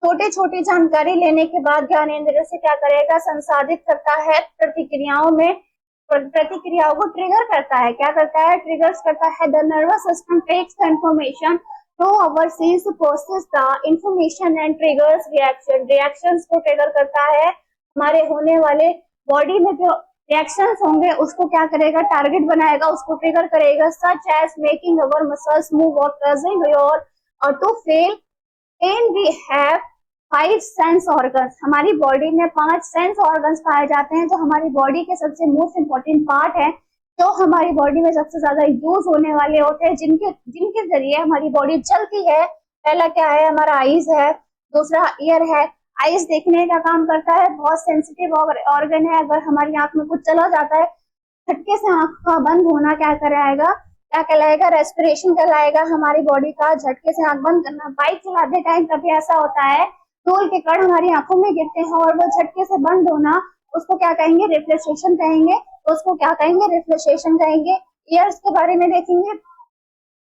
छोटी छोटी जानकारी लेने के बाद ज्ञानेंद्रिय से क्या करेगा, संसाधित करता है, प्रतिक्रियाओं को ट्रिगर करता है। क्या करता है, ट्रिगर्स करता है। The nervous system takes the information to our sense, process the information and triggers reaction. Reactions को ट्रिगर करता है। हमारे होने वाले बॉडी में जो रिएक्शंस होंगे उसको क्या करेगा, टारगेट बनाएगा, उसको ट्रिगर करेगा। Such as making our muscles move और काजिंग योर और to feel pain. We have 5 sense organs. हमारी बॉडी में 5 सेंस ऑर्गन्स पाए जाते हैं, जो हमारी बॉडी के सबसे मोस्ट इंपॉर्टेंट पार्ट है, जो हमारी बॉडी में सबसे ज्यादा यूज होने वाले होते हैं, जिनके जरिए हमारी बॉडी चलती है। पहला क्या है, हमारा आईज है, दूसरा ईयर है। आईज देखने का काम करता है, बहुत सेंसिटिव ऑर्गन है। अगर हमारी आंख में कुछ चला जाता है, झटके से आंख का बंद होना क्या कराएगा, क्या कहलाएगा, रेस्पिरेशन कहलाएगा। हमारी बॉडी का झटके से आंख बंद करना। बाइक चलाते टाइम कभी ऐसा होता है, धूल के कण हमारी आंखों में गिरते हैं और वो झटके से बंद होना, उसको क्या कहेंगे, रिफ्लेक्सेशन कहेंगे। उसको क्या कहेंगे, रिफ्लेक्सेशन कहेंगे। ईयर्स के बारे में देखेंगे।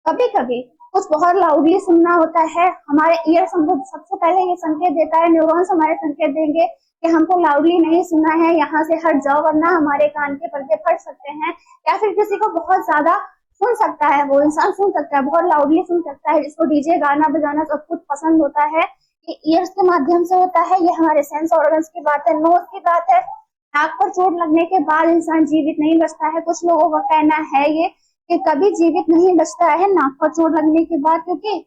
कभी कभी कुछ बहुत लाउडली सुनना होता है, हमारे ईयर्स हमको सबसे पहले ये संकेत देता है, न्यूरॉन्स हमारे संकेत देंगे कि हमको लाउडली नहीं सुनना है, यहाँ से हट जाओ वरना हमारे कान के पर्दे फट सकते हैं। या फिर किसी को बहुत ज्यादा सुन सकता है, वो इंसान सुन सकता है, बहुत लाउडली सुन सकता है, जिसको डीजे गाना बजाना सब कुछ पसंद होता है, ये ईयर्स के माध्यम से होता है। ये हमारे सेंस ऑर्गन्स की बात है। नोज की बात है, नाक पर चोट लगने के बाद इंसान जीवित नहीं बचता है। कुछ लोगों का कहना है ये कि कभी जीवित नहीं बचता है नाक पर चोट लगने के बाद, क्योंकि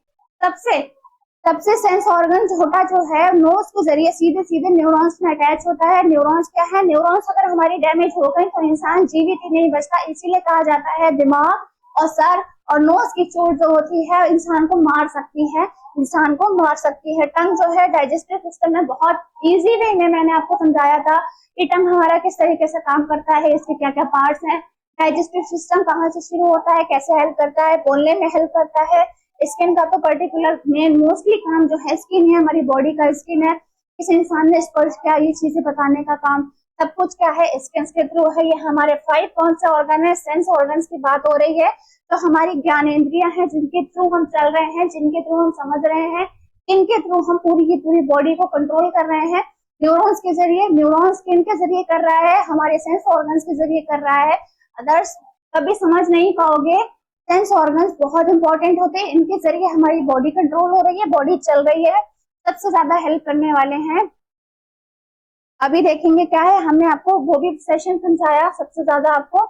सबसे सेंस ऑर्गन छोटा जो है नोज के जरिए सीधे सीधे न्यूरॉन्स में अटैच होता है। न्यूरॉन्स क्या है, न्यूरॉन्स अगर हमारी डैमेज हो गई तो इंसान जीवित ही नहीं बचता। इसीलिए कहा जाता है दिमाग और सर और नोज की चोट जो होती है इंसान को मार सकती है, इंसान को मार सकती है। टंग जो है डाइजेस्टिव सिस्टम में बहुत इजी वे में मैंने आपको समझाया था कि टंग हमारा किस तरीके से काम करता है, इसके क्या क्या पार्ट्स हैं। डाइजेस्टिव सिस्टम कहाँ से शुरू होता है, कैसे हेल्प करता है, बोलने में हेल्प करता है। स्किन का तो पर्टिकुलर मेन मोस्टली काम जो है स्किन है, हमारी बॉडी का स्किन है। इस इंसान ने स्पर्श किया, ये चीजें बताने का काम सब कुछ क्या है, स्किन के थ्रू है। ये हमारे 5 कौन से ऑर्गन है, सेंस ऑर्गन्स की बात हो रही है। तो हमारी ज्ञानेंद्रियां हैं जिनके थ्रू हम चल रहे हैं, जिनके थ्रू हम समझ रहे हैं, इनके थ्रू हम पूरी की पूरी बॉडी को कंट्रोल कर रहे हैं। न्यूरॉन्स के जरिए, न्यूरॉन्स स्किन के जरिए कर रहा है, हमारे सेंस ऑर्गन्स के जरिए कर रहा है। अदर्स कभी समझ नहीं पाओगे। सेंस ऑर्गन्स बहुत इंपॉर्टेंट होते हैं, इनके जरिए हमारी बॉडी कंट्रोल हो रही है, बॉडी चल रही है, सबसे ज्यादा हेल्प करने वाले हैं। अभी देखेंगे क्या है, हमने आपको वो भी सेशन समझाया सबसे ज्यादा आपको।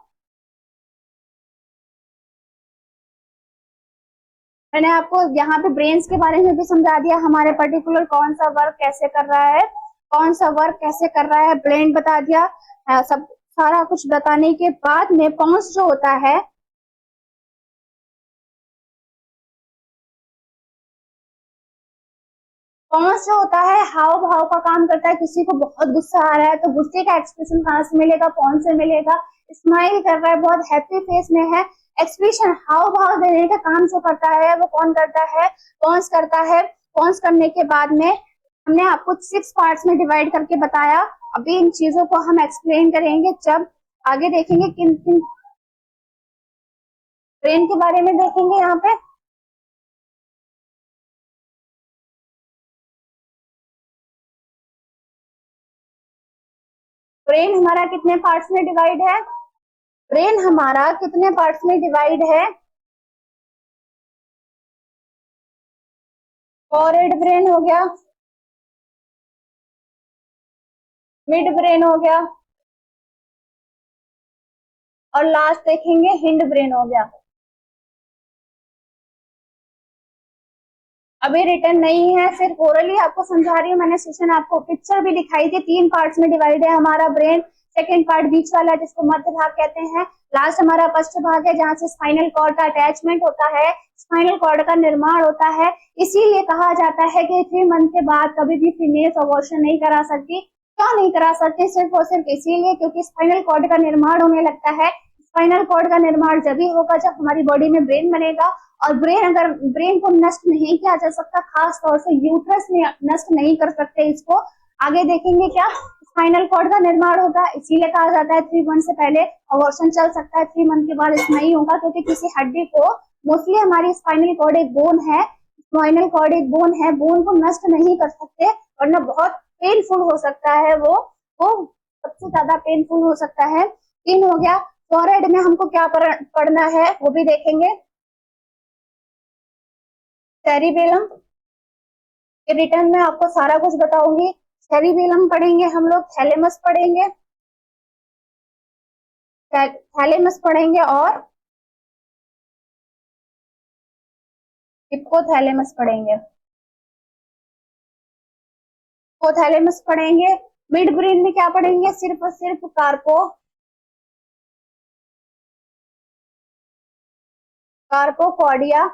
मैंने आपको यहाँ पे ब्रेन्स के बारे में भी समझा दिया, हमारे पर्टिकुलर कौन सा वर्क कैसे कर रहा है, कौन सा वर्क कैसे कर रहा है, ब्रेन बता दिया। सब सारा कुछ बताने के बाद में पॉन्स जो होता है, पॉन्स जो होता है हाव भाव का काम करता है। किसी को बहुत गुस्सा आ रहा है तो गुस्से का एक्सप्रेशन कहाँ से मिलेगा, पॉन्स से मिलेगा। स्माइल कर रहा है, बहुत हैप्पी फेस में है, एक्सप्रेशन हाव भाव देने का काम जो करता है वो कौन करता है, पॉन्स करता है। पॉन्स करने के बाद में हमने आपको 6 पार्ट्स में डिवाइड करके बताया। अभी इन चीजों को हम एक्सप्लेन करेंगे जब आगे देखेंगे किन किन ब्रेन के बारे में देखेंगे। यहाँ पे ब्रेन हमारा कितने पार्ट्स में डिवाइड है, ब्रेन हमारा कितने पार्ट्स में डिवाइड है। फॉरहेड ब्रेन हो गया, मिड ब्रेन हो गया और लास्ट देखेंगे हिंड ब्रेन हो गया। अभी रिटर्न नहीं है, सिर्फ ओरली आपको समझा रही हूँ मैंने। सेशन आपको पिक्चर भी दिखाई थी। 3 पार्ट्स में डिवाइड है हमारा ब्रेन। सेकंड पार्ट बीच वाला जिसको मध्य भाग कहते हैं, लास्ट हमारा पश्च भाग है जहां से स्पाइनल कॉर्ड का अटैचमेंट होता है, स्पाइनल कॉर्ड का निर्माण होता है। इसीलिए कहा जाता है कि 3 मंथ के बाद कभी भी फीमेल अबॉर्शन नहीं करा सकती। क्यों नहीं करा सकती? सिर्फ और सिर्फ इसीलिए क्योंकि स्पाइनल कॉर्ड का निर्माण होने लगता है। स्पाइनल कॉर्ड का निर्माण जब भी होगा जब हमारी बॉडी में ब्रेन बनेगा। और ब्रेन को नष्ट नहीं किया जा सकता, खास तौर से यूट्रस में नष्ट नहीं कर सकते इसको। आगे देखेंगे क्या स्पाइनल कॉर्ड का निर्माण होगा, इसीलिए कहा जाता है 3 मंथ से पहले अबॉर्शन चल सकता है, 3 मंथ के बाद इसमें नहीं होगा। क्योंकि किसी हड्डी को, मोस्टली हमारी स्पाइनल कॉर्ड एक बोन है, स्पाइनल कॉर्ड एक बोन है, बोन को नष्ट नहीं कर सकते वरना बहुत पेनफुल हो सकता है। वो सबसे ज्यादा पेनफुल हो सकता है। 3 हो गया। फॉरहेड में हमको क्या पढ़ना है वो भी देखेंगे। सेरिबेलम के रिटर्न में आपको सारा कुछ बताऊंगी। सेरिबेलम पढ़ेंगे हम लोग, थैलेमस पढ़ेंगे, थैलेमस पढ़ेंगे और हिप्पोथैलेमस पढ़ेंगे, हिप्पोथैलेमस पढ़ेंगे। मिड ब्रेन में क्या पढ़ेंगे? सिर्फ और सिर्फ कार्पोकॉर्डिया,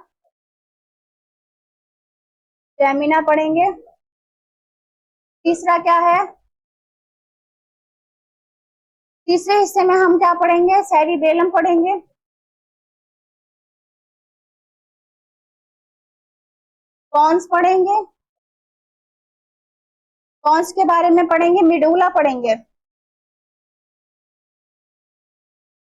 स्टेमिना पढ़ेंगे। तीसरा क्या है? तीसरे हिस्से में हम क्या पढ़ेंगे? सेरिबेलम पढ़ेंगे, पॉन्स पढ़ेंगे, पॉन्स के बारे में पढ़ेंगे, मिडुला पढ़ेंगे,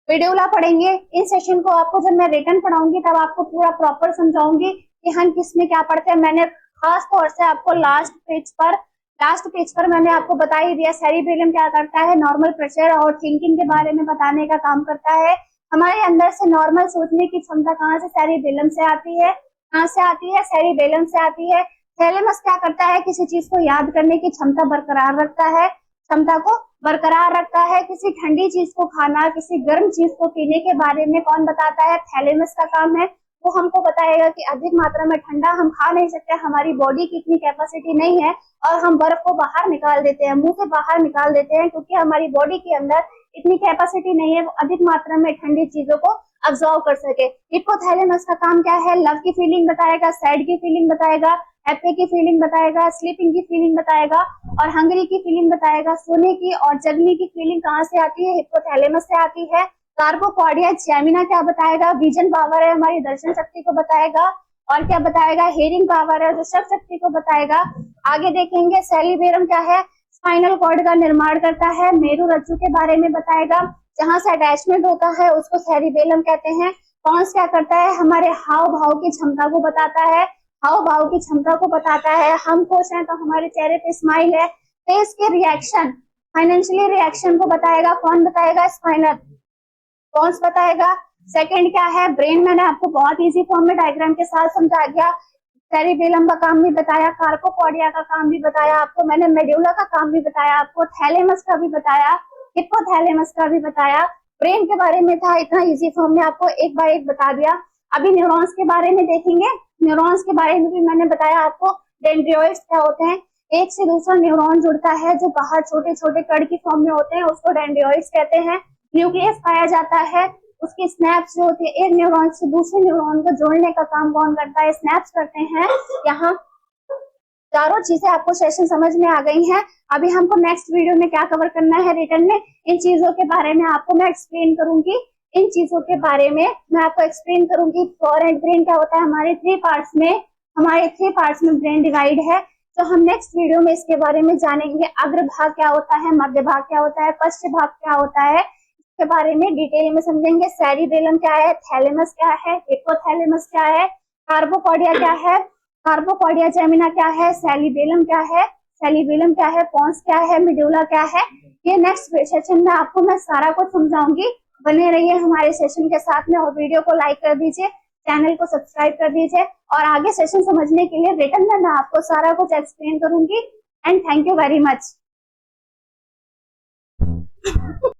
मिडुला पढ़ेंगे। इन सेशन को आपको जब मैं रिटर्न पढ़ाऊंगी तब आपको पूरा प्रॉपर समझाऊंगी कि हम किसमें क्या पढ़ते हैं। मैंने खास तौर से आपको लास्ट पेज पर मैंने आपको बता ही दिया सेरिबेलम क्या करता है, नॉर्मल प्रेशर और थिंकिंग के बारे में बताने का काम करता है। हमारे अंदर से नॉर्मल सोचने की क्षमता कहाँ से? सेरिबेलम से आती है। कहाँ से आती है? सेरिबेलम से आती है। थैलेमस क्या करता है? किसी चीज को याद करने की क्षमता बरकरार रखता है, क्षमता को बरकरार रखता है। किसी ठंडी चीज को खाना, किसी गर्म चीज को पीने के बारे में कौन बताता है? थैलेमस का काम है। वो हमको बताएगा कि अधिक मात्रा में ठंडा हम खा नहीं सकते, हमारी बॉडी की इतनी कैपेसिटी नहीं है और हम बर्फ को बाहर निकाल देते हैं, मुंह से बाहर निकाल देते हैं क्योंकि हमारी बॉडी के अंदर इतनी कैपेसिटी नहीं है वो अधिक मात्रा में ठंडी चीजों को अब्जॉर्व कर सके। हिप्पोथैलेमस का काम क्या है? लव की फीलिंग बताएगा, सैड की फीलिंग बताएगा, हैप्पी की फीलिंग बताएगा, स्लीपिंग की फीलिंग बताएगा और हंगरी की फीलिंग बताएगा। सोने की और जगने की फीलिंग कहाँ से आती है? हिप्पोथैलेमस से आती है। कार्पोकॉर्डिया स्टेमिना क्या बताएगा? विजन पावर है, हमारी दर्शन शक्ति को बताएगा। और क्या बताएगा? हियरिंग पावर है जो शब्द शक्ति को बताएगा। आगे देखेंगे सेरिबेलम क्या है? स्पाइनल कॉर्ड का निर्माण करता है, मेरु रज्जु के बारे में बताएगा, जहां से अटैचमेंट होता है उसको सेरिबेलम कहते हैं। पॉन्स क्या करता है? हमारे हाव भाव की क्षमता को बताता है, हाव भाव की क्षमता को बताता है। हम खुश हैं तो हमारे चेहरे पे स्माइल है। फेस के रिएक्शन, फाइनेंशियली रिएक्शन को बताएगा, कौन बताएगा? स्पाइनल पॉन्स बताएगा। सेकंड क्या है? ब्रेन, मैंने आपको बहुत इजी फॉर्म में डायग्राम के साथ समझा दिया। सेरिबेलम का काम भी बताया, कार्पोकॉर्डिया का काम भी बताया आपको मैंने, मेडुला का काम भी बताया आपको, थैलेमस का भी बताया, हिप्पोथैलेमस का भी बताया। ब्रेन के बारे में था, इतना इजी फॉर्म में आपको एक बार एक बता दिया। अभी न्यूरॉन्स के बारे में देखेंगे। न्यूरॉन्स के बारे में भी मैंने बताया आपको। डेंड्रियोइड्स क्या होते हैं? एक से दूसरा न्यूरॉन जुड़ता है जो बाहर छोटे छोटे कण की फॉर्म में होते हैं, उसको डेंड्रियोइड्स कहते हैं। न्यूक्लियस पाया जाता है, उसकी स्नैप्स जो होती है, एक न्यूरॉन से दूसरे न्यूरॉन को जोड़ने का काम कौन करता है? स्नैप्स करते हैं। यहाँ चारों चीजें आपको सेशन समझ में आ गई हैं। अभी हमको नेक्स्ट वीडियो में क्या कवर करना है रिटर्न में, इन चीजों के बारे में आपको मैं एक्सप्लेन करूंगी। इन चीजों के बारे में मैं आपको एक्सप्लेन करूंगी। फ्लोर एंड ब्रेन क्या होता है, हमारे थ्री पार्ट्स में ब्रेन डिवाइड है। तो हम नेक्स्ट वीडियो में इसके बारे में जानेंगे। अग्रभाग क्या होता है, मध्य भाग क्या होता है, पश्च भाग क्या होता है, इसके बारे में डिटेल में समझेंगे। सेरिबेलम क्या है, थैलेमस क्या है, हिपोथैलेमस क्या है, कार्बोपोडिया क्या है, कार्बोपोडिया जेमिना क्या है, सेरिबेलम क्या है, पोन्स क्या है, मिडुला क्या है, ये नेक्स्ट सेशन में आपको मैं सारा कुछ समझाऊंगी। बने रहिए हमारे सेशन के साथ में और वीडियो को लाइक कर दीजिए, चैनल को सब्सक्राइब कर दीजिए और आगे सेशन समझने के लिए रिटर्न में मैं आपको सारा कुछ एक्सप्लेन करूंगी। And thank you very much.